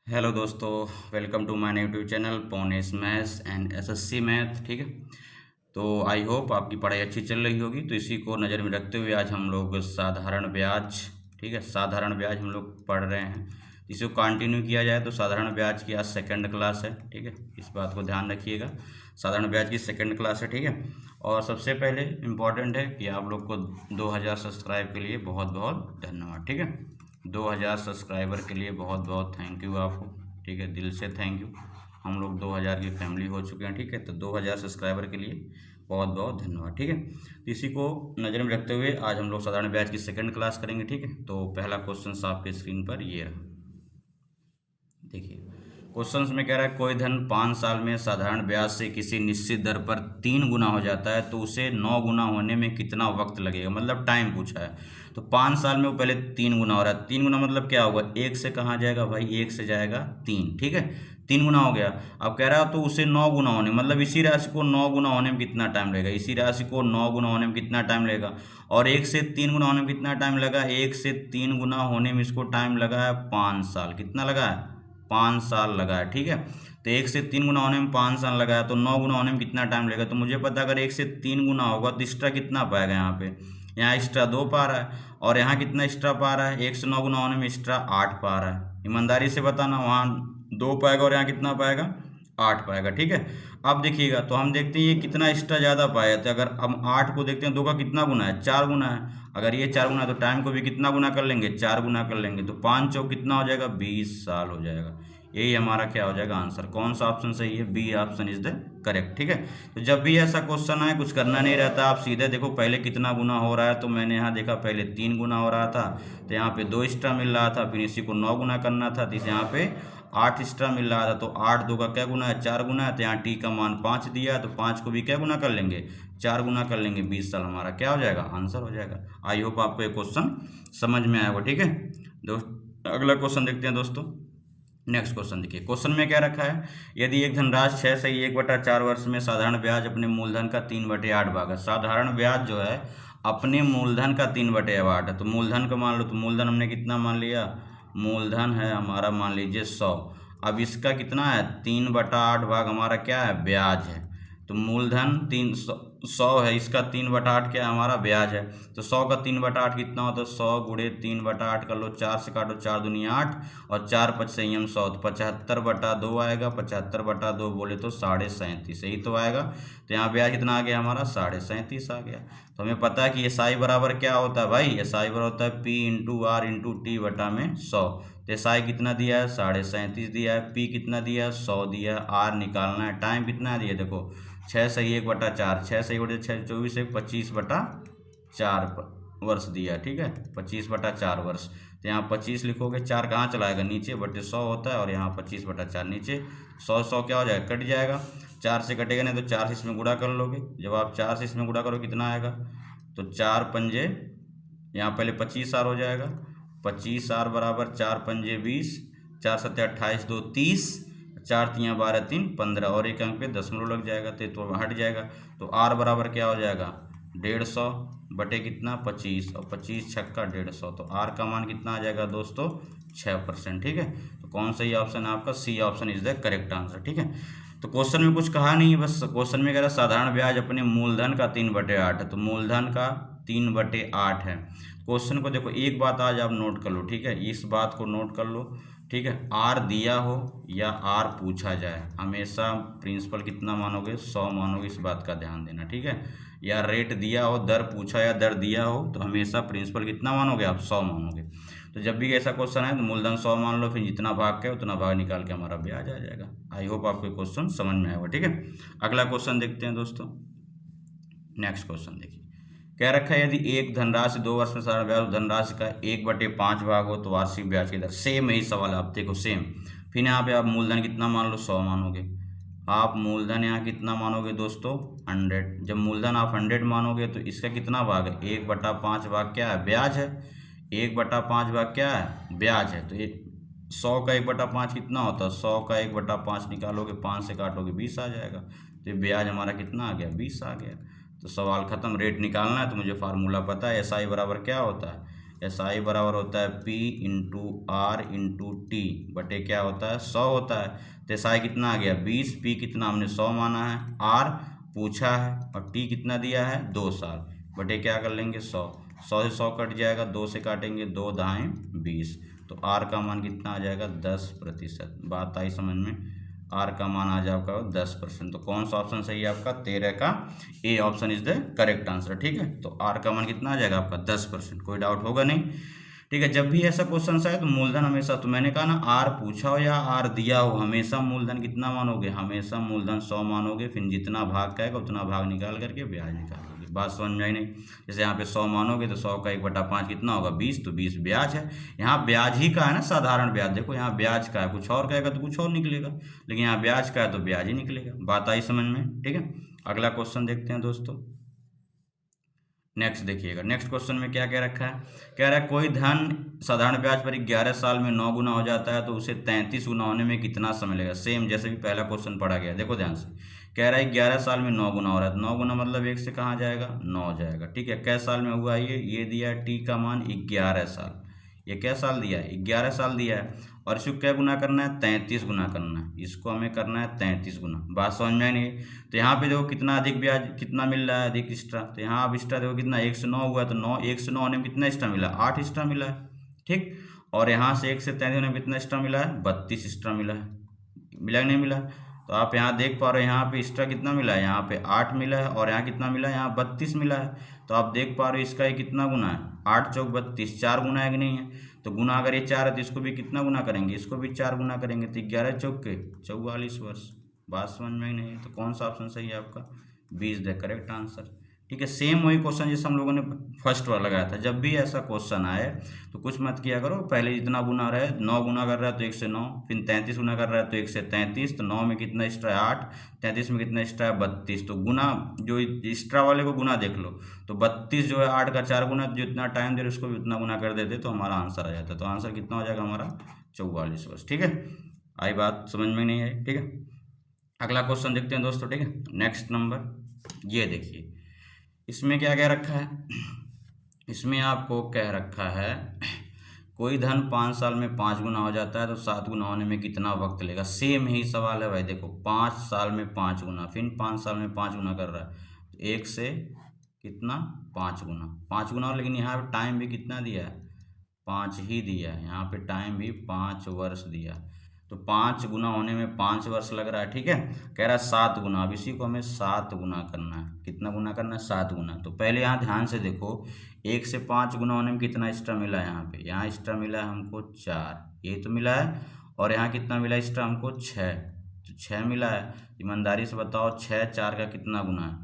Hello दोस्तों, welcome to my YouTube channel पोनेस maths and SSC math. ठीक है, तो आई होप आपकी पढ़ाई अच्छी चल रही होगी। तो इसी को नज़र में रखते हुए आज हम लोग साधारण ब्याज, ठीक है, साधारण ब्याज हम लोग पढ़ रहे हैं। इसी को कंटिन्यू किया जाए तो साधारण ब्याज की आज सेकंड क्लास है। ठीक है, इस बात को ध्यान रखिएगा, साधारण ब्याज की सेकंड क्लास है। ठीक है, और सबसे पहले इम्पॉर्टेंट है कि आप लोग को 2000 सब्सक्राइब के लिए बहुत बहुत धन्यवाद। ठीक है, 2000 सब्सक्राइबर के लिए बहुत बहुत थैंक यू आपको। ठीक है, दिल से थैंक यू। हम लोग 2000 की फैमिली हो चुके हैं। ठीक है, तो 2000 सब्सक्राइबर के लिए बहुत बहुत धन्यवाद। ठीक है, तो इसी को नज़र में रखते हुए आज हम लोग साधारण ब्याज की सेकंड क्लास करेंगे। ठीक है, तो पहला क्वेश्चन आपके स्क्रीन पर ये रहा, देखिए। क्वेश्चंस में कह रहा है कोई धन 5 साल में साधारण ब्याज से किसी निश्चित दर पर 3 गुना हो जाता है तो उसे 9 गुना होने में कितना वक्त लगेगा, मतलब टाइम पूछा है। तो 5 साल में वो पहले 3 गुना हो रहा है। 3 गुना मतलब क्या होगा, एक से कहाँ जाएगा भाई, एक से जाएगा 3। ठीक है, 3 गुना हो गया। अब कह रहा है तो उसे 9 गुना होने, मतलब इसी राशि को 9 गुना होने में कितना टाइम लगेगा, इसी राशि को 9 गुना होने में कितना टाइम लगेगा। और एक से 3 गुना होने में कितना टाइम लगा, एक से 3 गुना होने में इसको टाइम लगा है 5 साल। कितना लगा है, 5 साल लगा है। ठीक है, तो एक से 3 गुना होने में 5 साल लगा है, तो 9 गुना होने में कितना टाइम लगेगा। तो मुझे पता अगर एक से 3 गुना होगा तो एक्स्ट्रा कितना पाएगा, यहाँ पे यहाँ एक्स्ट्रा 2 पा रहा है, और यहाँ कितना एक्स्ट्रा पा रहा है, 1 से 9 गुना होने में एक्स्ट्रा 8 पा रहा है। ईमानदारी से बताना, वहाँ 2 पाएगा और यहाँ कितना पाएगा, 8 पाएगा। ठीक है, अब देखिएगा तो हम देखते हैं ये कितना एक्स्ट्रा ज़्यादा पाया। तो अगर हम 8 को देखते हैं, 2 का कितना गुना है, 4 गुना है। अगर ये 4 गुना है तो टाइम को भी कितना गुना कर लेंगे, 4 गुना कर लेंगे। तो 5 चौक कितना हो जाएगा, 20 साल हो जाएगा। यही हमारा क्या हो जाएगा आंसर। कौन सा ऑप्शन सही है, B option is the correct. ठीक है, तो जब भी ऐसा क्वेश्चन आए कुछ करना नहीं रहता, आप सीधे देखो पहले कितना गुना हो रहा है। तो मैंने यहाँ देखा पहले 3 गुना हो रहा था, तो यहाँ पे 2 एक्स्ट्रा मिल रहा था, फिर इसी को 9 गुना करना था, तो इसे यहाँ पे 8 एक्स्ट्रा मिल रहा था। तो 8 2 का क्या गुना है, 4 गुना है। तो यहाँ टी का मान 5 दिया है, तो 5 को भी क्या गुना कर लेंगे, 4 गुना कर लेंगे। 20 साल हमारा क्या हो जाएगा, आंसर हो जाएगा। आई होप आपको ये क्वेश्चन समझ में आया होगा। ठीक है दोस्त, अगला क्वेश्चन देखते हैं दोस्तों। नेक्स्ट क्वेश्चन देखिए, क्वेश्चन में क्या रखा है, यदि एक धनराशि 6 से 1/4 वर्ष में साधारण ब्याज अपने मूलधन का 3/8 भाग है। साधारण ब्याज जो है अपने मूलधन का 3/8 है। तो मूलधन का मान लो, तो मूलधन हमने कितना मान लिया, मूलधन है हमारा मान लीजिए 100। अब इसका कितना है, 3/8 भाग हमारा क्या है, ब्याज है। तो मूलधन 100 है, इसका 3/8 क्या है, हमारा ब्याज है। तो 100 का 3/8 कितना होता है, 100 गुणे 3/8 कर लो, 4 से काटो, 4 दूनी 8 और 4 5 संयम 100, तो 75/2 आएगा। 75/2 बोले तो 37.5, यही तो आएगा। तो यहाँ ब्याज कितना आ गया हमारा, 37.5 आ गया। तो हमें पता है कि एस आई बराबर क्या होता है भाई, एस आई बराबर होता है P into R into T बटा में 100। तो एस आई कितना दिया है, 37.5 दिया है, पी कितना दिया है, 100 दिया है, आर निकालना है। टाइम कितना दिया देखो, 6 सही 1/4, 6 सही 6 24 25/4 वर्ष दिया। ठीक है, 25/4 वर्ष। तो यहाँ 25 लिखोगे, 4 कहाँ चलाएगा, नीचे, बटे 100 होता है, और यहाँ 25/4 नीचे। 100 क्या हो जाएगा, कट जाएगा। 4 से कटेगा नहीं, तो 4 से इसमें गुणा कर लोगे। जब आप 4 से इसमें गुणा करो कितना आएगा, तो 4 पंजे, यहाँ पहले 25 आर हो जाएगा। 25 आर बराबर 4 पंजे 20, 4 सत्ते 28, 2 30, 4 तियाँ 12 3 15, और एक अंक पे दशमलव लग जाएगा तो हट जाएगा। तो आर बराबर क्या हो जाएगा, 150 बटे कितना, 25, और 25 छक्का 150। तो आर का मान कितना आ जाएगा दोस्तों, 6%। ठीक है, तो कौन सा ही ऑप्शन है आपका, C option is the correct answer. ठीक है, तो क्वेश्चन में कुछ कहा नहीं है, बस क्वेश्चन में कह रहा है साधारण ब्याज अपने मूलधन का 3/8 है। तो मूलधन का 3/8 है। क्वेश्चन को देखो, एक बात आज आप नोट कर लो। ठीक है, इस बात को नोट कर लो। ठीक है, आर दिया हो या आर पूछा जाए, हमेशा प्रिंसिपल कितना मानोगे, 100 मानोगे, इस बात का ध्यान देना। ठीक है, या रेट दिया हो, दर पूछा या दर दिया हो, तो हमेशा प्रिंसिपल कितना मानोगे आप, 100 मानोगे। तो जब भी ऐसा क्वेश्चन है तो मूलधन 100 मान लो, फिर जितना भाग के उतना भाग निकाल के हमारा ब्याज आ जाएगा। आई होप आपको क्वेश्चन समझ में आएगा। ठीक है, अगला क्वेश्चन देखते हैं दोस्तों। नेक्स्ट क्वेश्चन देखिए, क्या रखा है, यदि एक धनराशि 2 वर्ष में साधारण ब्याज धनराशि का 1/5 भाग हो तो वार्षिक ब्याज की दर। सेम यही सवाल है, आप देखो सेम। फिर यहाँ पे आप मूलधन कितना मान लो, 100 मानोगे। आप मूलधन यहाँ कितना मानोगे दोस्तों, 100। जब मूलधन आप 100 मानोगे तो इसका कितना भाग है, 1/5 भाग क्या है, ब्याज है। 1/5 भाग क्या है, ब्याज है। तो ये 100 का 1/5 कितना होता है, 100 का 1/5 निकालोगे, 5 से काटोगे, 20 आ जाएगा। तो ये ब्याज हमारा कितना आ गया, 20 आ गया। तो सवाल खत्म। रेट निकालना है तो मुझे फार्मूला पता है, एस आई बराबर क्या होता है, एस आई बराबर होता है P into R into T बटे क्या होता है 100 होता है। तो एस आई कितना आ गया 20, पी कितना हमने 100 माना है, आर पूछा है और टी कितना दिया है 2 साल बटे क्या कर लेंगे 100, 100 से 100 कट जाएगा, 2 से काटेंगे 2 दाएँ 20, तो आर का मान कितना आ जाएगा 10%। बात आई समझ में, आर का मान आ जाएगा 10%। तो कौन सा ऑप्शन सही है आपका 13 का A option is the correct answer. ठीक है, तो आर का मान कितना आ जाएगा आपका 10%, कोई डाउट होगा नहीं। ठीक है, जब भी ऐसा क्वेश्चन आए तो मूलधन हमेशा, तो मैंने कहा ना आर पूछा हो या आर दिया हो, हमेशा मूलधन कितना मानोगे, हमेशा मूलधन 100 मानोगे, फिर जितना भाग का है उतना भाग निकाल करके ब्याज निकालोगे। बात समझ में आई नहीं? जैसे यहाँ पे 100 मानोगे तो 100 का 1/5 कितना होगा 20, तो 20 ब्याज है। यहाँ ब्याज ही का है ना, साधारण ब्याज। देखो यहाँ ब्याज का है, कुछ और कहेगा तो कुछ और निकलेगा, लेकिन यहाँ ब्याज का है तो ब्याज ही निकलेगा। बात आई समझ में? ठीक है, अगला क्वेश्चन देखते हैं दोस्तों। नेक्स्ट देखिएगा, नेक्स्ट क्वेश्चन में क्या क्या रखा है, कह रहा है कोई धन साधारण ब्याज पर 11 साल में 9 गुना हो जाता है तो उसे 33 गुना होने में कितना समय लगेगा। सेम जैसे भी पहला क्वेश्चन पढ़ा गया, देखो ध्यान से, कह रहा है 11 साल में 9 गुना हो रहा है, तो 9 गुना मतलब 1 से कहाँ जाएगा 9 जाएगा। ठीक है, कै साल में हुआ ये दिया है टी का मान 11 साल, ये क्या साल दिया है 11 साल दिया है, और इसको क्या गुना करना है 33 गुना करना है, इसको हमें करना है 33 गुना। बात समझ में नहीं? तो यहाँ पे देखो कितना अधिक ब्याज कितना मिल रहा है, अधिक एक्स्ट्रा, तो यहाँ अब एक्स्ट्रा देखो कितना 1 से 9 हुआ, तो 1 से 9 होने में कितना एक्स्ट्रा मिला 8 एक्स्ट्रा मिला है। ठीक, और यहाँ से 1 से 33 होने में कितना एक्स्ट्रा मिला है 32 एक्स्ट्रा मिला है, मिला कि नहीं मिला? तो आप यहाँ देख पा रहे हो यहाँ पे एक्स्ट्रा कितना मिला है, यहाँ पे 8 मिला है, और यहाँ कितना मिला है यहाँ 32 मिला है। तो आप देख पा रहे हो इसका ये कितना गुना है 8 चौक 32, 4 गुना है कि नहीं है? तो गुना अगर ये 4 है तो इसको भी कितना गुना करेंगे, इसको भी 4 गुना करेंगे, तो 11 चौक के 44 वर्ष। बात समझ में ही नहीं है? तो कौन सा ऑप्शन सही है आपका 20 द करेक्ट आंसर। ठीक है, सेम वही क्वेश्चन जैसे हम लोगों ने फर्स्ट बार लगाया था। जब भी ऐसा क्वेश्चन आए तो कुछ मत किया करो, पहले जितना गुना रहे, 9 गुना कर रहा है तो 1 से 9, फिर 33 गुना कर रहा है तो 1 से 33, तो 9 में कितना एक्स्ट्रा है 8, 33 में कितना एक्स्ट्रा है 32, तो गुना जो एक्स्ट्रा वाले को गुना देख लो, तो 32 जो है 8 का 4 गुना, जितना टाइम दे रहे उसको भी उतना गुना कर देते तो हमारा आंसर आ जाता। तो आंसर कितना हो जाएगा हमारा 44 वर्ष। ठीक है, आई बात समझ में नहीं है? ठीक है, अगला क्वेश्चन देखते हैं दोस्तों। ठीक है, नेक्स्ट नंबर ये देखिए, इसमें क्या क्या रखा है, इसमें आपको कह रखा है कोई धन 5 साल में 5 गुना हो जाता है तो 7 गुना होने में कितना वक्त लेगा। सेम ही सवाल है भाई, देखो 5 साल में 5 गुना, फिर 5 साल में 5 गुना कर रहा है, तो 1 से कितना 5 गुना, 5 गुना, लेकिन यहाँ पे टाइम भी कितना दिया है 5 ही दिया है, यहाँ पे टाइम भी 5 वर्ष दिया है, तो 5 गुना होने में 5 वर्ष लग रहा है। ठीक है, कह रहा है 7 गुना, अब इसी को हमें 7 गुना करना है, कितना गुना करना है 7 गुना। तो पहले यहाँ ध्यान से देखो 1 से 5 गुना होने में कितना एक्स्ट्रा मिला है, यहाँ एक्स्ट्रा मिला है हमको 4, यही तो मिला है, और यहाँ कितना मिला एक्स्ट्रा हमको 6, तो 6 मिला है। ईमानदारी से बताओ 6 4 का कितना गुना है,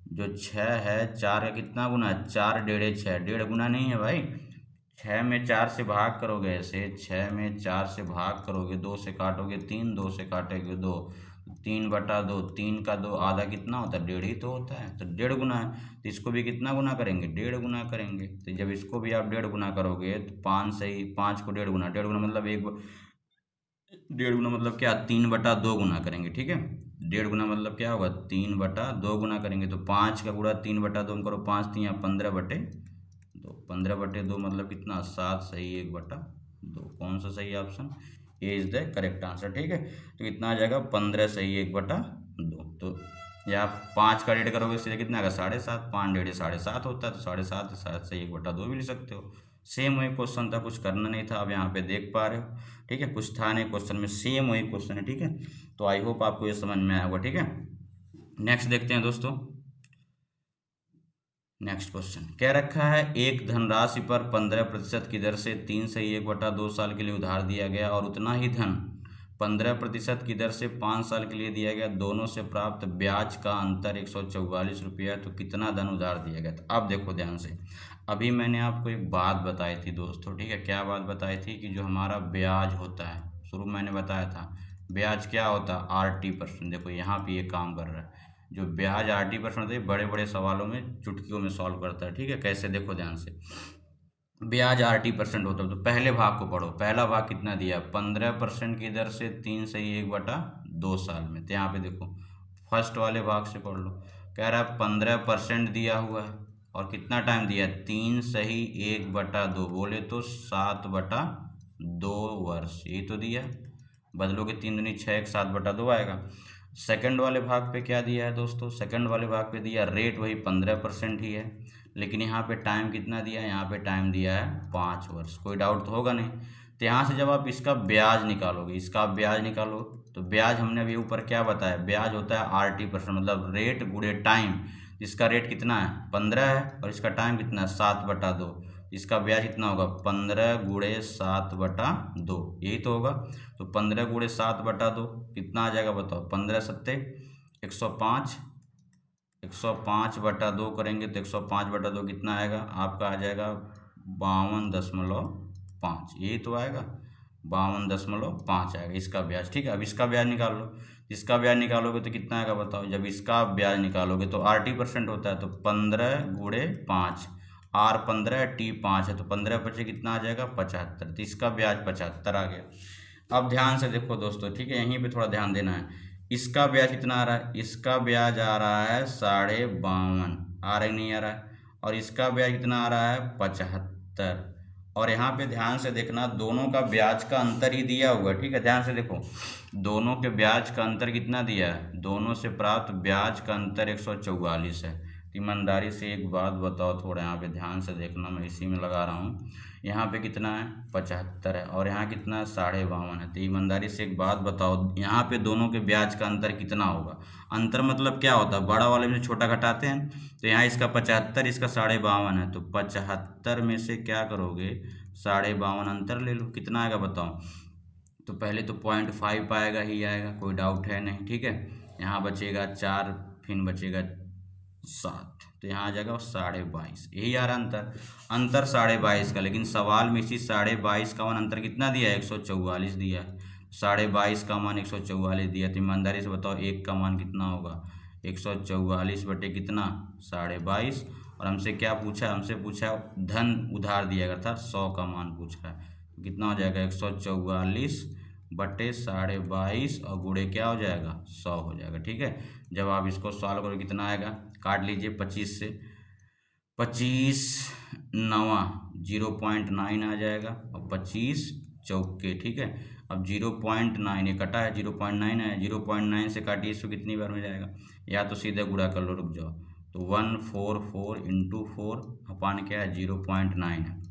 जो 6 है 4 का कितना गुना है 4 डेढ़े 6, 1.5 गुना नहीं है भाई, 6 में 4 से भाग करोगे, ऐसे 6 में 4 से भाग करोगे, 2 से काटोगे 3, 2 से काटेंगे 2, 3/2, 3 का 2 आधा कितना होता है 1.5 ही तो होता है, तो 1.5 गुना है, तो इसको भी कितना गुना करेंगे 1.5 गुना करेंगे। तो जब इसको भी आप 1.5 गुना करोगे तो 5 से ही 5 को 1.5 गुना, 1.5 गुना मतलब 1.5 गुना मतलब क्या 3/2 गुना करेंगे। ठीक है, 1.5 गुना मतलब क्या होगा 3/2 गुना करेंगे, तो 5 का गुणा 3/2 करो, 5 3 15/2, 15/2 मतलब कितना 7, सही 1/2, कौन सा सही option A is the correct answer. ठीक है, तो कितना आ जाएगा 15 सही 1/2, तो या 5 का डेढ़ करोगे इससे कितना आएगा 7.5, 5 डेढ़ 7.5 होता है, तो 7.5 7 सही 1/2 भी लिख सकते हो। सेम वही क्वेश्चन था, कुछ करना नहीं था, अब यहाँ पे देख पा रहे हो। ठीक है, कुछ था नहीं क्वेश्चन में, सेम वही क्वेश्चन है। ठीक है, तो आई होप आपको ये समझ में आया होगा। ठीक है, नेक्स्ट देखते हैं दोस्तों। नेक्स्ट क्वेश्चन क्या रखा है, एक धनराशि पर 15% की दर से 3 से 1/2 साल के लिए उधार दिया गया और उतना ही धन 15% की दर से 5 साल के लिए दिया गया, दोनों से प्राप्त ब्याज का अंतर 144 रुपया, तो कितना धन उधार दिया गया। तो अब देखो ध्यान से, अभी मैंने आपको एक बात बताई थी दोस्तों। ठीक है, क्या बात बताई थी कि जो हमारा ब्याज होता है, शुरू में मैंने बताया था ब्याज क्या होता है RT%। देखो यहाँ पे ये काम कर रहा है, जो ब्याज RT% होता है बड़े बड़े सवालों में चुटकियों में सॉल्व करता है। ठीक है, कैसे देखो ध्यान से, ब्याज RT% होता है, तो पहले भाग को पढ़ो, पहला भाग कितना दिया 15% की दर से 3 से 1/2 साल में, तो यहाँ पे देखो फर्स्ट वाले भाग से पढ़ लो, कह रहा है 15% दिया हुआ है और कितना टाइम दिया है 3 सही 1/2, बोले तो 7/2 वर्ष, यही तो दिया है। बदलोगे 3 दूनी 6, 7/2 आएगा। सेकंड वाले भाग पे क्या दिया है दोस्तों, सेकंड वाले भाग पे दिया रेट वही 15% ही है, लेकिन यहाँ पे टाइम कितना दिया है, यहाँ पे टाइम दिया है 5 वर्ष। कोई डाउट तो होगा नहीं। तो यहाँ से जब आप इसका ब्याज निकालोगे, इसका आप ब्याज निकालो, तो ब्याज हमने अभी ऊपर क्या बताया, ब्याज होता है RT%, मतलब रेट गुणे टाइम। इसका रेट कितना है 15 है और इसका टाइम कितना है 7/2, इसका ब्याज कितना होगा 15 गुणे 7/2, यही तो होगा। तो 15 गुणे 7/2 कितना आ जाएगा बताओ, 15 सत्ते 105, 105/2 करेंगे तो 105/2 कितना आएगा आपका, आ जाएगा 52.5, यही तो आएगा 52.5 आएगा इसका ब्याज। ठीक है, अब इसका ब्याज निकाल लो, इसका ब्याज निकालोगे तो कितना आएगा बताओ, जब इसका ब्याज निकालोगे तो RT% होता है, तो 15 गुणे 5, R 15 है T 5 है, तो 15 पचे कितना आ जाएगा 75, तो इसका ब्याज 75 आ गया। अब ध्यान से देखो दोस्तों, ठीक है, यहीं पे थोड़ा ध्यान देना है। इसका ब्याज कितना आ रहा है, इसका ब्याज आ रहा है 52.5, आ रहा है नहीं आ रहा है, और इसका ब्याज कितना आ रहा है 75। और यहाँ पे ध्यान से देखना, दोनों का ब्याज का अंतर ही दिया हुआ है। ठीक है, ध्यान से देखो, दोनों के ब्याज का अंतर कितना दिया है, दोनों से प्राप्त ब्याज का अंतर 144 है। ईमानदारी से एक बात बताओ, थोड़ा यहाँ पे ध्यान से देखना, मैं इसी में लगा रहा हूँ। यहाँ पे कितना है 75 है और यहाँ कितना है 52.5 है। तो ईमानदारी से एक बात बताओ, यहाँ पे दोनों के ब्याज का अंतर कितना होगा। अंतर मतलब क्या होता है, बड़ा वाले में छोटा घटाते हैं, तो यहाँ इसका 75, इसका 52.5 है, तो 75 में से क्या करोगे 52.5 अंतर ले लो, कितना आएगा बताओ। तो पहले तो 0.5 आएगा ही आएगा, कोई डाउट है नहीं। ठीक है, यहाँ बचेगा 4, फिर बचेगा 7, तो यहाँ आ जाएगा 22.5, यही आ रहा अंतर 22.5 का। लेकिन सवाल में इसी 22.5 का मान अंतर कितना दिया है 144 दिया है, 22.5 का मान 144 दिया। तो ईमानदारी से बताओ एक का मान कितना होगा 144 बटे कितना 22.5। और हमसे क्या पूछा, हमसे पूछा धन उधार दिया गया था, 100 का मान पूछ रहा है, तो कितना हो जाएगा 144 बटे 22.5 और गुणे क्या हो जाएगा 100 हो जाएगा। ठीक है, जब आप इसको सॉल्व करो कितना आएगा, काट लीजिए 25 से, 25 नवा 0.9 आ जाएगा और 25 चौके। ठीक है, अब 0.9 ये कटा है, 0.9 है, 0.9 से काटिए, इसको कितनी बार में जाएगा, या तो सीधे गुणा कर लो, रुक जाओ, तो 144 × 4 अपान क्या है 0.9 है,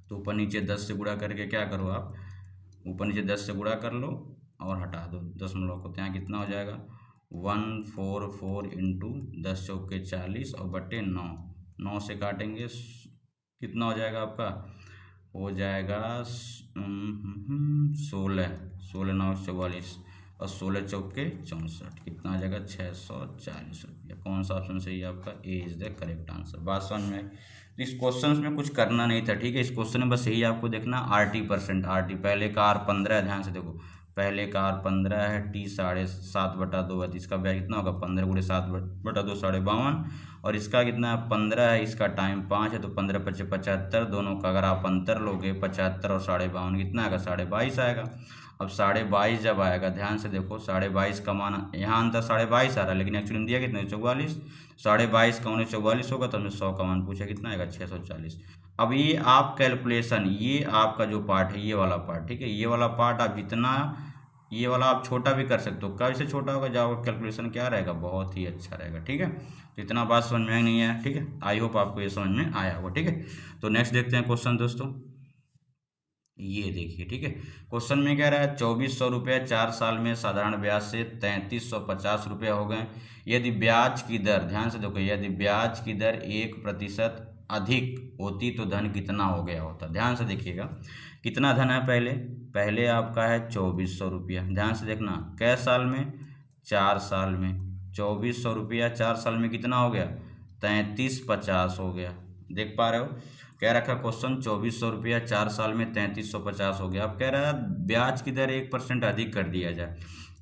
तो ऊपर नीचे 10 से गुणा करके क्या करो आप, ऊपर नीचे 10 से गुणा कर लो और हटा दो दशमलव को, तो यहाँ कितना हो जाएगा 144 × 10 चौके 40 और बटे 9, 9 से काटेंगे कितना हो जाएगा आपका, हो जाएगा 16, 16 9 44 और 16 चौके 64, कितना आ जाएगा 640 रुपया। कौन सा ऑप्शन सही है आपका, A is the correct answer. बात समझ में आई। तो इस क्वेश्चन में कुछ करना नहीं था। ठीक है, इस क्वेश्चन में बस यही आपको देखना RT%, RT पहले का R 15 है, ध्यान से देखो, पहले का R 15 है, T 7.5 है, तो इसका ब्याज कितना होगा 15 गुणे 7/2 52, और इसका कितना है 15 है, इसका टाइम 5 है, तो 15 पचे 75, दोनों का अगर आप अंतर लोगे 75 और 52 कितना आएगा 22.5 आएगा। अब 22.5 जब आएगा, ध्यान से देखो 22.5 का मान, यहाँ अंतर 22.5 आ रहा है, लेकिन एक्चुअली में दिया कितना 44, 22.5 का 44 होगा, तो हमने 100 का मान पूछा, कितना आएगा 640। अब ये आप कैलकुलेशन, ये आपका जो पार्ट है ये वाला पार्ट, ठीक है, ये वाला पार्ट आप जितना, ये वाला आप छोटा भी कर सकते हो, कैसे छोटा होगा, जब कैलकुलेशन क्या रहेगा बहुत ही अच्छा रहेगा। ठीक है, तो इतना बात समझ में नहीं आया। ठीक है, आई होप आपको ये समझ में आया होगा। ठीक है, तो नेक्स्ट देखते हैं क्वेश्चन दोस्तों, ये देखिए। ठीक है, क्वेश्चन में कह रहा है 2400 रुपये 4 साल में साधारण ब्याज से 3350 रुपये हो गए, यदि ब्याज की दर, ध्यान से देखो, यदि ब्याज की दर 1% अधिक होती तो धन कितना हो गया होता। ध्यान से देखिएगा, कितना धन है, पहले आपका है 2400 रुपया, ध्यान से देखना, कै साल में 4 साल में, 2400 रुपया 4 साल में कितना हो गया 3350 हो गया। देख पा रहे हो, कह रखा क्वेश्चन 2400 रुपया 4 साल में 3350 हो गया। अब कह रहा है ब्याज की दर 1% अधिक कर दिया जाए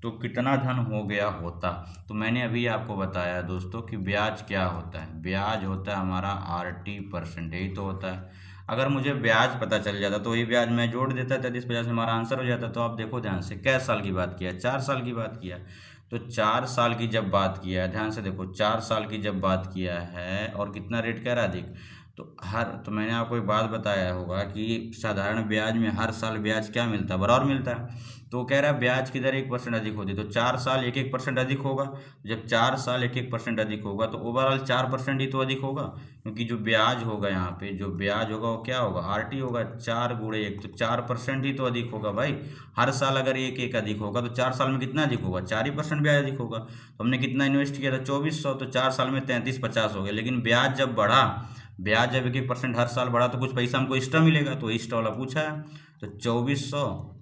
तो कितना धन हो गया होता। तो मैंने अभी आपको बताया दोस्तों कि ब्याज क्या होता है, ब्याज होता है हमारा RT%, यही तो होता है। अगर मुझे ब्याज पता चल जाता तो वही ब्याज मैं जोड़ देता, 3350 से हमारा आंसर हो जाता। तो आप देखो ध्यान से, कै साल की बात किया, 4 साल की बात किया, तो 4 साल की जब बात किया है, ध्यान से देखो, 4 साल की जब बात किया है और कितना रेट कह रहा है अधिक, तो मैंने आपको एक बात बताया होगा कि साधारण ब्याज में हर साल ब्याज क्या मिलता है, बराबर मिलता है। तो वो कह रहा है ब्याज की दर 1% अधिक होती है, तो 4 साल 1-1% अधिक होगा। जब 4 साल 1-1% अधिक होगा तो ओवरऑल 4% ही तो अधिक होगा, क्योंकि जो ब्याज होगा यहाँ पे, जो ब्याज होगा वो क्या होगा, RT होगा, 4 × 1, तो 4% ही तो अधिक होगा भाई। हर साल अगर 1-1 अधिक होगा तो 4 साल में कितना अधिक होगा, 4% ब्याज अधिक होगा। तो हमने कितना इन्वेस्ट किया था, 2400, तो 4 साल में 3350 हो गया। लेकिन ब्याज जब बढ़ा, ब्याज जब 1-1% हर साल बढ़ा तो कुछ पैसा हमको एक्स्ट्रा मिलेगा, तो एक्स्ट्रा वाला पूछा है। तो 2400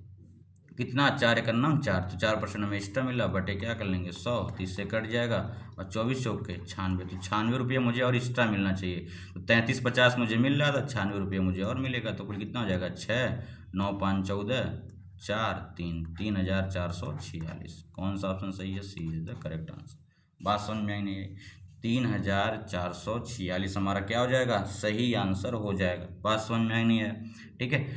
कितना, 4×1=4, तो 4% हमें एक्स्ट्रा मिला, बटे क्या कर लेंगे 100, 30 से कट जाएगा, और 24 चौके 96, तो 96 रुपये मुझे और एक्स्ट्रा मिलना चाहिए। तो 3350 मुझे मिल रहा था, 96 रुपये मुझे और मिलेगा, तो कुल कितना हो जाएगा, 6, 9, 5, 14, 4, 3, 3446। कौन सा ऑप्शन सही है, सी इज द करेक्ट आंसर। बात समझ में आई नहीं आई, 3446 हमारा क्या हो जाएगा, सही आंसर हो जाएगा। बात समझ में आई नहीं है, ठीक है।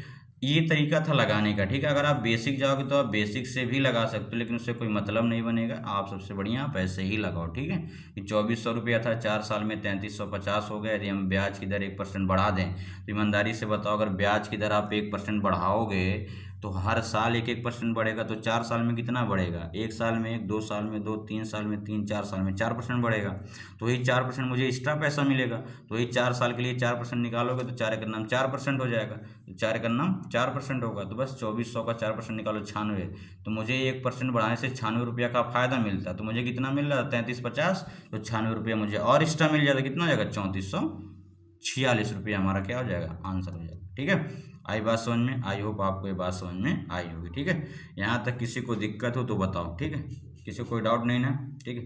ये तरीका था लगाने का, ठीक है। अगर आप बेसिक जाओगे तो आप बेसिक से भी लगा सकते हो, लेकिन उससे कोई मतलब नहीं बनेगा। आप सबसे बढ़िया आप ऐसे ही लगाओ, ठीक है। कि 2400 रुपया था, 4 साल में 3350 हो गया। यदि हम ब्याज की दर 1% बढ़ा दें तो ईमानदारी से बताओ, अगर ब्याज की दर आप 1% बढ़ाओगे तो हर साल 1-1% बढ़ेगा, तो 4 साल में कितना बढ़ेगा, 1 साल में 1, 2 साल में 2, 3 साल में 3, 4 साल में 4% बढ़ेगा। तो वही 4% मुझे एक्स्ट्रा पैसा मिलेगा। तो वही 4 साल के लिए 4% निकालोगे तो 4×4% हो जाएगा, तो 4×4% होगा। तो बस 2400 का 4% निकालो, 96, तो मुझे 1% बढ़ाने से 96 रुपया का फायदा मिलता है। तो मुझे कितना मिल रहा था, 3350, तो 96 रुपया मुझे और एक्स्ट्रा मिल जाता, कितना हो जाएगा, 3446 रुपया हमारा क्या हो जाएगा, आंसर हो जाएगा, ठीक है। आई बात समझ में, आई होप आपको ये बात समझ में आई होगी, ठीक है। यहाँ तक किसी को दिक्कत हो तो बताओ, ठीक है, किसी को कोई डाउट नहीं ना, ठीक है।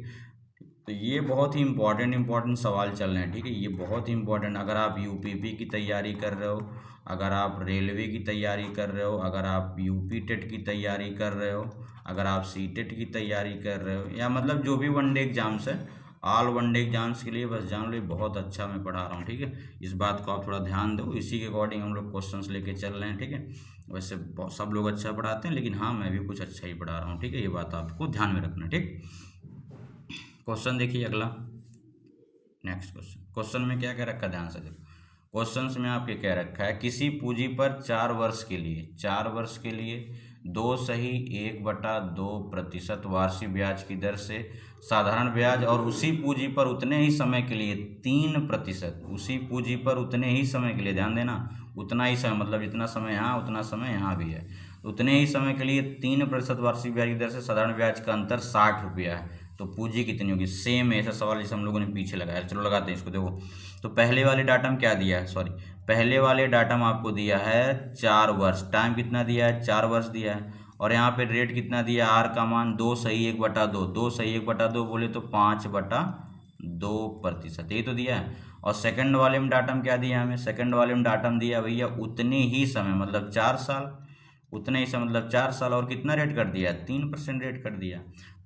तो ये बहुत ही इंपॉर्टेंट सवाल चल रहे हैं, ठीक है। ये बहुत ही इंपॉर्टेंट, अगर आप यूपीपी की तैयारी कर रहे हो, अगर आप रेलवे की तैयारी कर रहे हो, अगर आप यूपी टेट की तैयारी कर रहे हो, अगर आप सीटेट की तैयारी कर रहे हो, या मतलब जो भी वनडे एग्जाम्स है, ऑल वनडे एग्जाम्स के लिए बस जान लो बहुत अच्छा मैं पढ़ा रहा हूँ, ठीक है। इस बात को आप थोड़ा ध्यान दो, इसी के अकॉर्डिंग हम लोग क्वेश्चंस लेके चल रहे हैं, ठीक है। वैसे सब लोग अच्छा पढ़ाते हैं, लेकिन हाँ मैं भी कुछ अच्छा ही पढ़ा रहा हूँ, ठीक है। ये बात आपको ध्यान में रखना, ठीक। क्वेश्चन देखिए अगला, नेक्स्ट क्वेश्चन में क्या क्या रखा है, ध्यान से देखो। क्वेश्चन में आपके क्या रखा है, किसी पूंजी पर 4 वर्ष के लिए 2.1/2% वार्षिक ब्याज की दर से साधारण ब्याज, और उसी पूंजी पर उतने ही समय के लिए 3%, उसी पूंजी पर उतने ही समय के लिए, ध्यान देना, उतना ही समय, मतलब जितना समय यहाँ उतना समय यहाँ भी है, उतने ही समय के लिए 3% वार्षिक ब्याज की दर से साधारण ब्याज का अंतर 60 रुपया है। तो पूंजी कितनी होगी, सेम ऐसा सवाल जैसे हम लोगों ने पीछे लगाया। चलो लगाते हैं इसको, देखो। तो पहले वाले डाटा में क्या दिया है, पहले वाले डाटा में आपको दिया है 4 वर्ष, टाइम कितना दिया है, 4 वर्ष दिया है, और यहाँ पे रेट कितना दिया, आर का मान 2 सही 1/2, 2 सही 1/2 बोले तो 5/2%, यही तो दिया है। और सेकंड वाले में डाटा में क्या दिया हमें, सेकंड वाले में डाटा में दिया भैया उतने ही समय, मतलब 4 साल, उतने ही समय मतलब 4 साल, और कितना रेट कर दिया, 3% रेट कर दिया।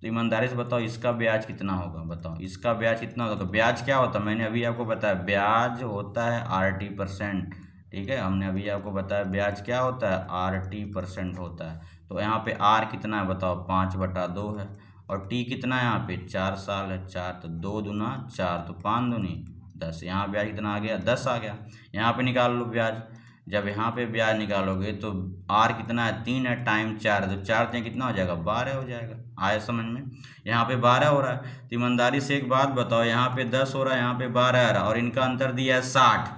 तो ईमानदारी से बताओ इसका ब्याज कितना होगा, बताओ इसका ब्याज कितना होगा। ब्याज क्या होता है, मैंने अभी आपको बताया, ब्याज होता है RT%, ठीक है। हमने अभी आपको बताया ब्याज क्या होता है, RT% होता है। तो यहाँ पे R कितना है बताओ, 5/2 है, और T कितना है यहाँ पे, 4 साल है, 4, तो 2 दूना 4, तो 5 दूनी 10, यहाँ ब्याज कितना आ गया, 10 आ गया। यहाँ पे निकाल लो ब्याज, जब यहाँ पे ब्याज निकालोगे तो R कितना है, 3 है, टाइम 4 है, तो 4 से कितना हो जाएगा, 12 हो जाएगा। आया समझ में, यहाँ पे 12 हो रहा है। तो ईमानदारी से एक बात बताओ, यहाँ पे 10 हो रहा है, यहाँ पे 12 आ रहा है, और इनका अंतर दिया है 60,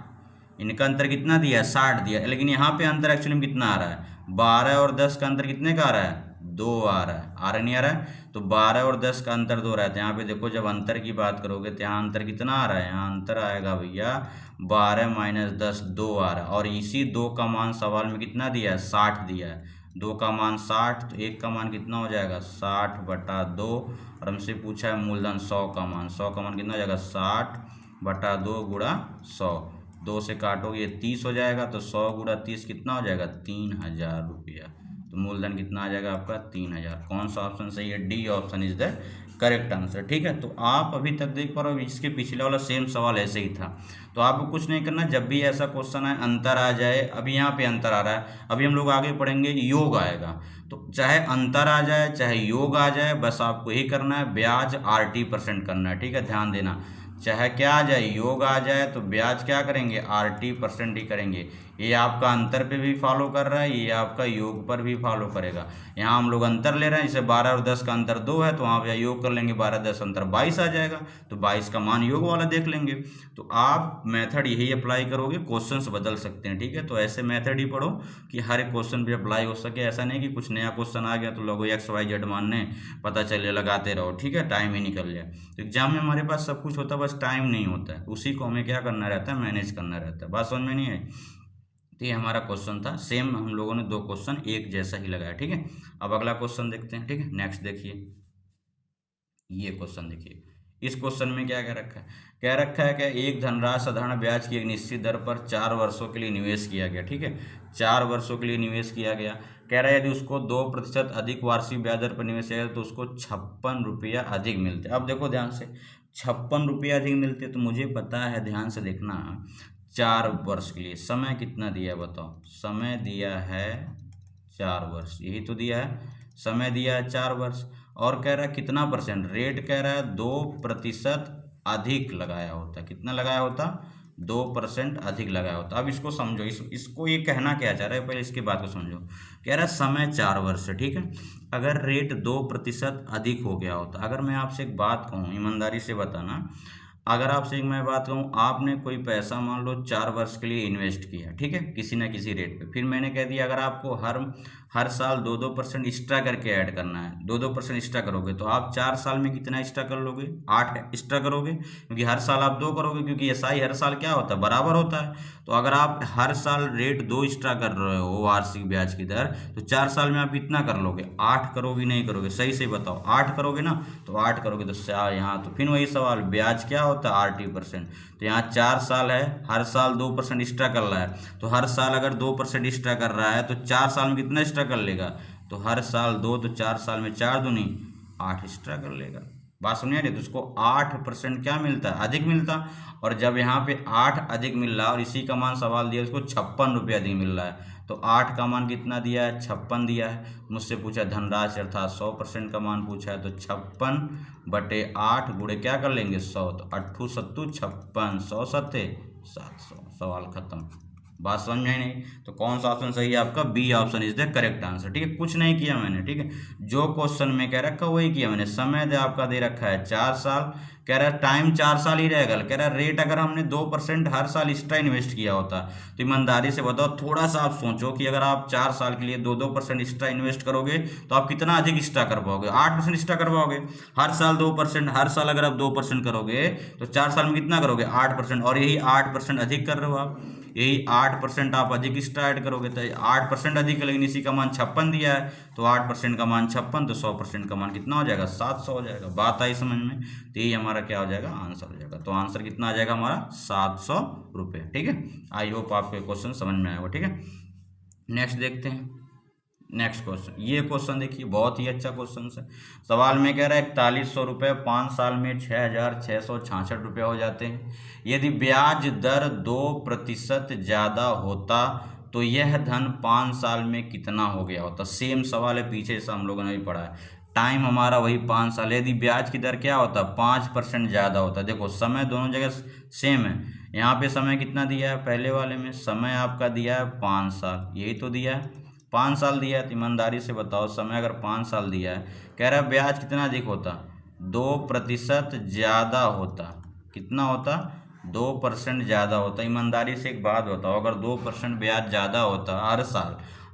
इनका अंतर कितना दिया है, 60 दिया है। लेकिन यहाँ पे अंतर एक्चुअली में कितना आ रहा है, 12 और 10 का अंतर कितने का आ रहा है, 2 आ रहा है, आ रहा नहीं आ रहा है। तो 12 और 10 का अंतर 2 रहा है, तो यहाँ पे देखो जब अंतर की बात करोगे तो यहाँ अंतर कितना आ रहा है, यहाँ अंतर आएगा भैया 12 - 10, 2 आ रहा है। और इसी 2 का मान सवाल में कितना दिया है, 60 दिया है। 2 का मान 60, तो 1 का मान कितना हो जाएगा, 60/2, और हमसे पूछा है मूलधन 100 का मान, 100 का मान कितना हो जाएगा, 60/2 गुणा 100, 2 से काटोगे 30 हो जाएगा, तो 100 × 30 कितना हो जाएगा, 3000 रुपया। तो मूलधन कितना आ जाएगा आपका 3000। कौन सा ऑप्शन सही है? D option is the correct answer. ठीक है, तो आप अभी तक देख पा रहे हो इसके पिछले वाला सेम सवाल ऐसे ही था। तो आपको कुछ नहीं करना, जब भी ऐसा क्वेश्चन आए अंतर आ जाए, अभी यहाँ पे अंतर आ रहा है, अभी हम लोग आगे पढ़ेंगे योग आएगा, तो चाहे अंतर आ जाए चाहे योग आ जाए, बस आपको यही करना है, ब्याज RT% करना है। ठीक है, ध्यान देना, चाहे क्या आ जाए, योग आ जाए तो ब्याज क्या करेंगे, RT% ही करेंगे। ये आपका अंतर पे भी फॉलो कर रहा है, ये आपका योग पर भी फॉलो करेगा। यहाँ हम लोग अंतर ले रहे हैं, जैसे 12 और 10 का अंतर 2 है, तो वहाँ पे योग कर लेंगे, 12 10 अंतर 22 आ जाएगा, तो 22 का मान योग वाला देख लेंगे। तो आप मेथड यही अप्लाई करोगे, क्वेश्चंस बदल सकते हैं। ठीक है, तो ऐसे मेथड ही पढ़ो कि हर एक क्वेश्चन पे अप्लाई हो सके। ऐसा नहीं कि कुछ नया क्वेश्चन आ गया तो लोगों XYZ मानने पता चले लगाते रहो। ठीक है, टाइम ही निकल जाए। तो एग्जाम में हमारे पास सब कुछ होता है, बस टाइम नहीं होता है, उसी को हमें क्या करना रहता है, मैनेज करना रहता है। बात समझ में नहीं है? तो ये हमारा क्वेश्चन था, सेम हम लोगों ने 2 क्वेश्चन एक जैसा ही लगाया। ठीक है, अब अगला क्वेश्चन देखते हैं। ठीक है, नेक्स्ट देखिए, ये क्वेश्चन देखिए। इस क्वेश्चन में क्या कह रखा है? कह रखा है कि एक धनराशि साधारण ब्याज की एक निश्चित दर पर 4 वर्षों के लिए निवेश किया गया। ठीक है, 4 वर्षों के लिए निवेश किया गया। कह रहा है यदि उसको 2% अधिक वार्षिक ब्याज दर पर निवेश किया तो उसको 56 रुपया अधिक मिलते। अब देखो ध्यान से, 56 रुपया अधिक मिलते, तो मुझे पता है, ध्यान से देखना, 4 वर्ष के लिए समय कितना दिया है बताओ? समय दिया है 4 वर्ष, यही तो दिया है, समय दिया है 4 वर्ष। और कह रहा है कितना परसेंट, रेट कह रहा है 2% अधिक लगाया होता। कितना लगाया होता? 2% अधिक लगाया होता। अब इसको समझो, इसको ये कहना क्या चाह रहा है, पहले इसकी बात को समझो। कह रहा है समय 4 वर्ष है। ठीक है, अगर रेट 2% अधिक हो गया होता, अगर मैं आपसे एक बात कहूँ, ईमानदारी से बताना, अगर आपसे एक मैं बात कहूँ, आपने कोई पैसा मान लो 4 वर्ष के लिए इन्वेस्ट किया, ठीक है, किसी ना किसी रेट पे, फिर मैंने कह दिया अगर आपको हर साल 2-2% एक्स्ट्रा करके ऐड करना है, 2-2% एक्स्ट्रा करोगे, तो आप 4 साल में कितना एक्स्ट्रा कर लोगे? 8 एक्स्ट्रा करोगे, क्योंकि हर साल आप 2 करोगे, क्योंकि SI हर साल क्या होता है, बराबर होता है। तो अगर आप हर साल रेट 2 एक्स्ट्रा कर रहे हो वार्षिक ब्याज की दर, तो 4 साल में आप कितना कर लोगे? 8 करोगे, नहीं करोगे? सही से बताओ, 8 करोगे ना? तो 8 करोगे तो यहाँ तो फिर वही सवाल, ब्याज क्या होता है? RT%। तो यहाँ 4 साल है, हर साल 2% एक्स्ट्रा कर रहा है, तो हर साल अगर 2% एक्स्ट्रा कर रहा है तो 4 साल में कितना एक्स्ट्रा कर लेगा? तो हर साल 2, तो 4 साल में 4 दूनी 8 एक्स्ट्रा कर लेगा। बात समझ आ रही है? तो उसको 8% क्या मिलता है? अधिक मिलता। और जब यहाँ पे 8 अधिक मिल रहा है और इसी का मान सवाल दिया, उसको 56 रुपये अधिक मिल रहा है, तो 8 का मान कितना दिया है? 56 दिया है। मुझसे पूछा धनराशि अर्थात 100% का मान पूछा है, तो 56/8 गुणे क्या कर लेंगे? 100, तो 8 सत्तू 56, 100 सत्ते 700, सवाल खत्म। बात समझ में नहीं? तो कौन सा ऑप्शन सही है आपका? B option is the correct answer. ठीक है, कुछ नहीं किया मैंने। ठीक है, जो क्वेश्चन में कह रखा वही किया मैंने। समय दे आपका दे रखा है 4 साल, कह रहा है टाइम 4 साल ही रहेगा। कह रहा है रेट अगर हमने 2% हर साल एक्स्ट्रा इन्वेस्ट किया होता, तो ईमानदारी से बताओ, थोड़ा सा आप सोचो कि अगर आप 4 साल के लिए 2-2% एक्स्ट्रा इन्वेस्ट करोगे तो आप कितना अधिक एक्स्ट्रा कर पाओगे? 8% एक्स्ट्रा कर पाओगे। हर साल 2%, हर साल अगर आप 2% करोगे तो 4 साल में कितना करोगे? 8%। और यही 8% अधिक कर रहे हो आप, यही 8% आप अधिक एक्स्ट्रा ऐड करोगे, तो 8% अधिक, लेकिन इसी का मान 56 दिया है, तो 8% का मान 56, तो 100% का मान कितना हो जाएगा? 700 हो जाएगा। बात आई समझ में? तो यही हमारा क्या हो जाएगा? आंसर हो जाएगा। तो आंसर कितना आ जाएगा हमारा? 700 रुपये। ठीक है, आई होप आपको ये क्वेश्चन समझ में आया होगा। ठीक है, नेक्स्ट देखते हैं। नेक्स्ट क्वेश्चन, ये क्वेश्चन देखिए, बहुत ही अच्छा क्वेश्चन है। सवाल में कह रहा है 4100 रुपये 5 साल में 6666 रुपये हो जाते हैं। यदि ब्याज दर 2% ज़्यादा होता तो यह धन 5 साल में कितना हो गया होता? सेम सवाल है, पीछे से हम लोगों ने भी पढ़ा है। टाइम हमारा वही 5 साल, यदि ब्याज की दर क्या होता? 5% ज़्यादा होता। देखो समय दोनों जगह सेम है, यहाँ पे समय कितना दिया है? पहले वाले में समय आपका दिया है 5 साल, यही तो दिया है, 5 साल दिया है। तो ईमानदारी से बताओ, समय अगर 5 साल दिया है, कह रहा है ब्याज कितना अधिक होता? 2% ज़्यादा होता। कितना होता? 2% ज़्यादा होता। ईमानदारी से एक बात बताओ, अगर 2% ब्याज ज़्यादा होता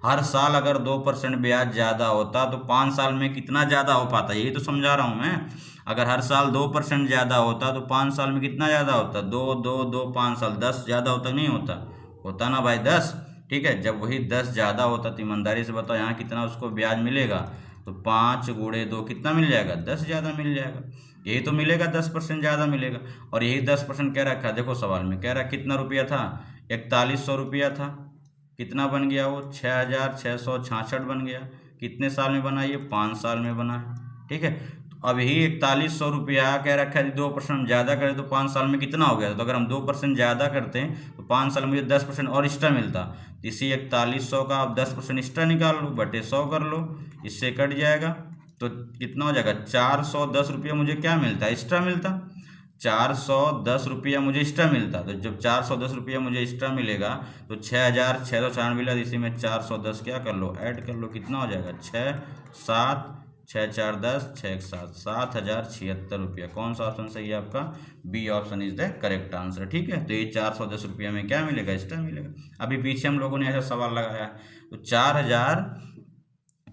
हर साल अगर 2% ब्याज ज़्यादा होता तो 5 साल में कितना ज़्यादा हो पाता? यही तो समझा रहा हूँ मैं। अगर हर साल 2% ज़्यादा होता तो 5 साल में कितना ज़्यादा होता? 2 2 2 5 साल 10 ज़्यादा होता नहीं होता? होता ना भाई 10। ठीक है, जब वही 10 ज़्यादा होता तो ईमानदारी से बताओ यहाँ कितना उसको ब्याज मिलेगा? तो 5 गुणे 2 कितना मिल जाएगा? 10 ज़्यादा मिल जाएगा। यही तो मिलेगा, 10% ज़्यादा मिलेगा। और यही 10% कह रखा है, देखो सवाल में कह रहा कितना रुपया था? 4100 रुपया था। कितना बन गया वो 6,666 बन गया। कितने साल में बना ये? 5 साल में बना है, ठीक है। तो अब यही 4100 रुपया कह रखा है 2% ज़्यादा करें तो 5 साल में कितना हो गया? तो अगर हम 2% ज़्यादा करते हैं तो 5 साल में मुझे 10% और एक्स्ट्रा मिलता। इसी 4100 का आप 10% एक्स्ट्रा निकाल लो, बटे 100 कर लो, इससे कट जाएगा तो कितना हो जाएगा? 410 रुपया मुझे क्या मिलता है? एक्स्ट्रा मिलता। 410 रुपया मुझे एक्स्ट्रा मिलता। तो जब 410 रुपया मुझे एक्स्ट्रा मिलेगा तो 6,696 मिला, इसी में 410 क्या कर लो? ऐड कर लो। कितना हो जाएगा? 6, 7, 6, 4, 10, 6, 7, 7,076 रुपया। कौन सा ऑप्शन सही है आपका? B option is the correct answer, ठीक है। तो ये 410 रुपया में क्या मिलेगा? एक्स्ट्रा मिलेगा। अभी पीछे हम लोगों ने ऐसा सवाल लगाया है तो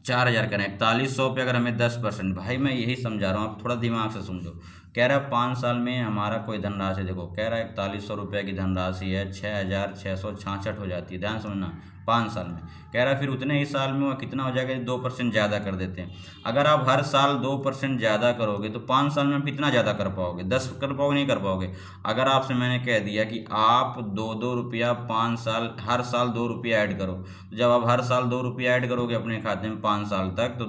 4,000 करें 4100 पे अगर हमें 10%, भाई मैं यही समझा रहा हूँ, आप थोड़ा दिमाग से समझो। कह रहा है 5 साल में हमारा कोई धनराशि, देखो कह रहा है 4100 रुपये की धनराशि है, 6,666 हो जाती है, ध्यान समझना। 5 साल में कह रहा है फिर उतने ही साल में वो कितना हो जाएगा? 2% ज़्यादा कर देते हैं। अगर आप हर साल 2% ज़्यादा करोगे तो 5 साल में आप कितना ज़्यादा कर पाओगे? 10 कर पाओगे? नहीं कर पाओगे। अगर आपसे मैंने कह दिया कि आप 2 रुपया 5 साल, हर साल 2 रुपया ऐड करो, तो जब आप हर साल 2 रुपया ऐड करोगे अपने खाते में 5 साल तक, तो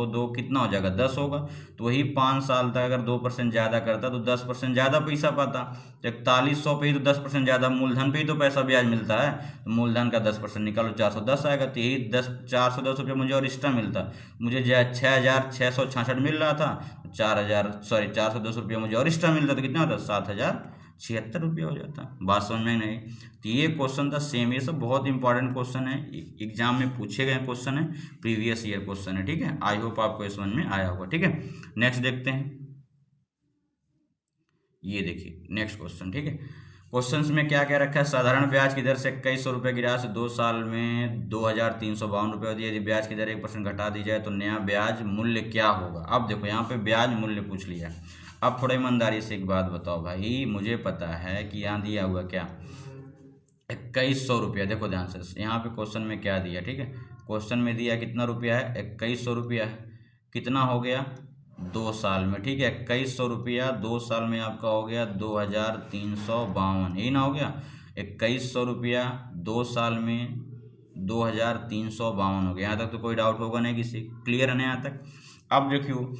2 कितना हो जाएगा? 10 होगा। तो वही 5 साल तक अगर 2% ज़्यादा करता तो 10% ज़्यादा पैसा पाता। तो 4100 पे ही तो 10% ज़्यादा मूलधन पे ही तो पैसा ब्याज मिलता है। तो मूलधन का 10% निकालो, 410 आएगा। तो यही 410 रुपये मुझे और एक्स्ट्रा मिलता। मुझे 6,666 मिल रहा था, 410 रुपया मुझे और एक्स्ट्रा मिलता तो कितना होता? 7,076 रुपया हो जाता। बात समझ में नहीं? तो ये क्वेश्चन था सेम। ये सब बहुत इंपॉर्टेंट क्वेश्चन है, एग्जाम में पूछे गए क्वेश्चन है, प्रीवियस ईयर क्वेश्चन है, ठीक है। आई होप आपको समझ में आया होगा, ठीक है। नेक्स्ट देखते हैं। ये देखिए नेक्स्ट क्वेश्चन, ठीक है। क्वेश्चंस में क्या क्या रखा है? साधारण ब्याज की दर से 2100 रुपये की राशि 2 साल में 2,352 रुपये होती है। यदि ब्याज की दर 1% घटा दी जाए तो नया ब्याज मूल्य क्या होगा? अब देखो यहाँ पे ब्याज मूल्य पूछ लिया। अब थोड़ा ईमानदारी से एक बात बताओ भाई, मुझे पता है कि यहाँ दिया हुआ क्या 2100 रुपया। देखो ध्यान से, यहाँ पे क्वेश्चन में क्या दिया, ठीक है। क्वेश्चन में दिया कितना रुपया है? 2100 रुपया है। कितना हो गया? 2 साल में, ठीक है। 2100 रुपया 2 साल में आपका हो गया 2,352, यही ना हो गया? 2100 रुपया 2 साल में 2,352 हो गया। यहाँ तक तो कोई डाउट होगा नहीं किसी? क्लियर है ना यहाँ तक? अब देखियो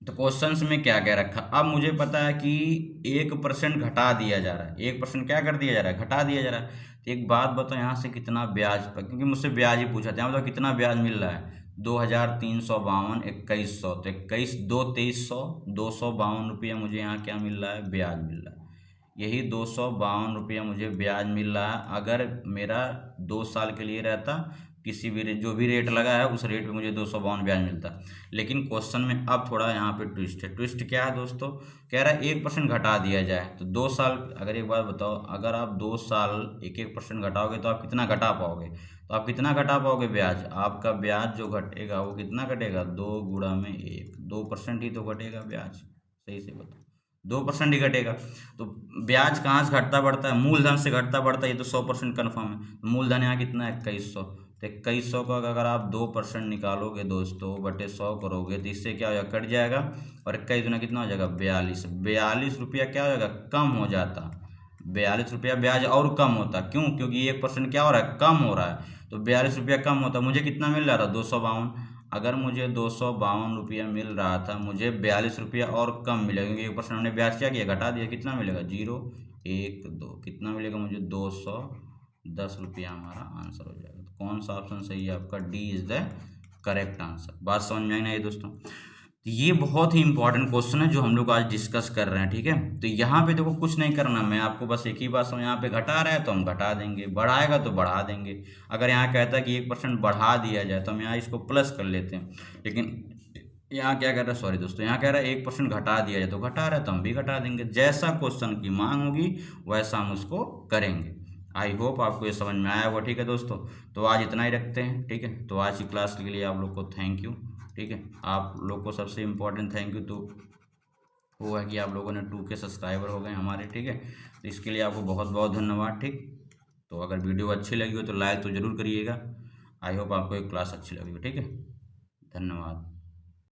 तो क्वेश्चंस में क्या क्या रखा। अब मुझे पता है कि 1% घटा दिया जा रहा है। 1% क्या कर दिया जा रहा है? घटा दिया जा रहा है। तो एक बात बताओ यहाँ से कितना ब्याज पर, क्योंकि मुझसे ब्याज ही पूछा था, यहाँ बताओ कितना ब्याज मिल रहा है? 2,352, 2100, तो 21 2 2300, 252 रुपया मुझे यहाँ क्या मिल रहा है? ब्याज मिल रहा है। यही 252 रुपया मुझे ब्याज मिल रहा है। अगर मेरा 2 साल के लिए रहता, किसी भी जो भी रेट लगा है उस रेट पे मुझे 252 ब्याज मिलता। लेकिन क्वेश्चन में अब थोड़ा यहाँ पे ट्विस्ट है। ट्विस्ट क्या है दोस्तों? कह रहा है 1% घटा दिया जाए तो 2 साल। अगर एक बात बताओ, अगर आप 2 साल 1% घटाओगे तो आप कितना घटा पाओगे? तो आप कितना घटा पाओगे ब्याज? आपका ब्याज जो घटेगा वो कितना घटेगा? 2 गुणा में 1, 2% ही तो घटेगा ब्याज। सही से बताओ, 2% ही घटेगा। तो ब्याज कहाँ से घटता बढ़ता है? मूलधन से घटता बढ़ता है, ये तो 100% कन्फर्म है। मूलधन यहाँ कितना है? 2100। तो 2100 का अगर आप 2% निकालोगे दोस्तों, बटे 100 करोगे तो इससे क्या हो जाएगा? कट जाएगा। और 21 गुना कितना हो जाएगा? 42। 42 रुपया क्या हो जाएगा? कम हो जाता। 42 रुपया ब्याज और कम होता। क्यों? क्योंकि 1% क्या हो रहा है? कम हो रहा है। तो 42 रुपया कम होता। मुझे कितना मिल रहा था? 252। अगर मुझे 252 रुपया मिल रहा था, मुझे 42 रुपया और कम मिलेगा, क्योंकि 1% हमने ब्याज क्या किया? घटा दिया। कितना मिलेगा? 0, 1, 2, कितना मिलेगा मुझे? 210 रुपया हमारा आंसर हो जाएगा। तो कौन सा ऑप्शन सही है आपका? D is the correct answer. बात समझ में आई ना ये दोस्तों? तो ये बहुत ही इंपॉर्टेंट क्वेश्चन है जो हम लोग आज डिस्कस कर रहे हैं, ठीक है। तो यहाँ पे देखो कुछ नहीं करना, मैं आपको बस एक ही बात समझ, यहाँ पे घटा रहा है तो हम घटा देंगे, बढ़ाएगा तो बढ़ा देंगे। अगर यहाँ कहता है कि 1% बढ़ा दिया जाए तो हम यहाँ इसको प्लस कर लेते हैं। लेकिन यहाँ क्या कह रहा है? सॉरी दोस्तों, यहाँ कह रहा है 1% घटा दिया जाए, तो घटा रहा है तो हम भी घटा देंगे। जैसा क्वेश्चन की मांग होगी वैसा हम उसको करेंगे। आई होप आपको ये समझ में आया होगा, ठीक है दोस्तों। तो आज इतना ही रखते हैं, ठीक है। तो आज की क्लास के लिए आप लोग को थैंक यू, ठीक है। आप लोग को सबसे इम्पोर्टेंट थैंक यू तो वो है कि आप लोगों ने 2K सब्सक्राइबर हो गए हमारे, ठीक है। तो इसके लिए आपको बहुत बहुत धन्यवाद, ठीक। तो अगर वीडियो अच्छी लगी हो तो लाइक तो ज़रूर करिएगा। आई होप आपको एक क्लास अच्छी लगी हो, ठीक है। धन्यवाद।